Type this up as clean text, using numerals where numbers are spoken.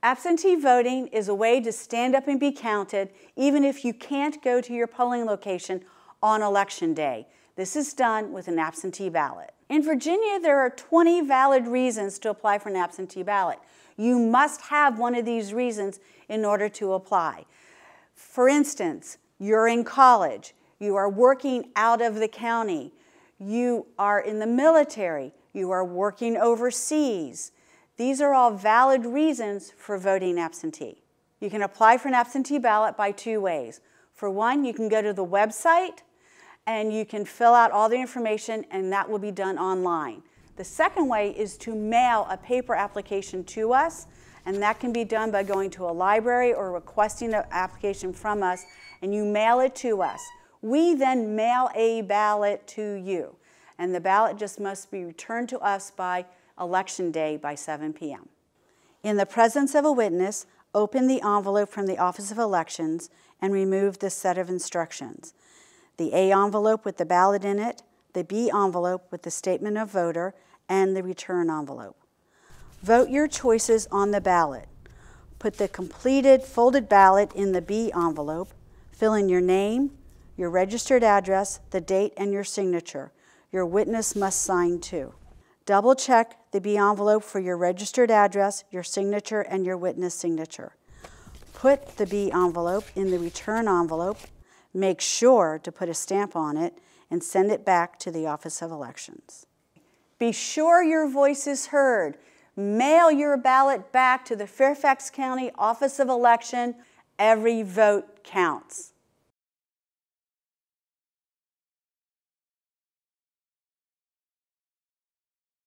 Absentee voting is a way to stand up and be counted even if you can't go to your polling location on Election Day. This is done with an absentee ballot. In Virginia, there are 20 valid reasons to apply for an absentee ballot. You must have one of these reasons in order to apply. For instance, you're in college, you are working out of the county, you are in the military, you are working overseas. These are all valid reasons for voting absentee. You can apply for an absentee ballot by two ways. For one, you can go to the website and you can fill out all the information, and that will be done online. The second way is to mail a paper application to us, and that can be done by going to a library or requesting an application from us, and you mail it to us. We then mail a ballot to you, and the ballot just must be returned to us by Election Day by 7 p.m. In the presence of a witness, open the envelope from the Office of Elections and remove this set of instructions. The A envelope with the ballot in it, the B envelope with the statement of voter, and the return envelope. Vote your choices on the ballot. Put the completed folded ballot in the B envelope. Fill in your name, your registered address, the date, and your signature. Your witness must sign too. Double check the B envelope for your registered address, your signature, and your witness signature. Put the B envelope in the return envelope. Make sure to put a stamp on it and send it back to the Office of Elections. Be sure your voice is heard. Mail your ballot back to the Fairfax County Office of Election. Every vote counts.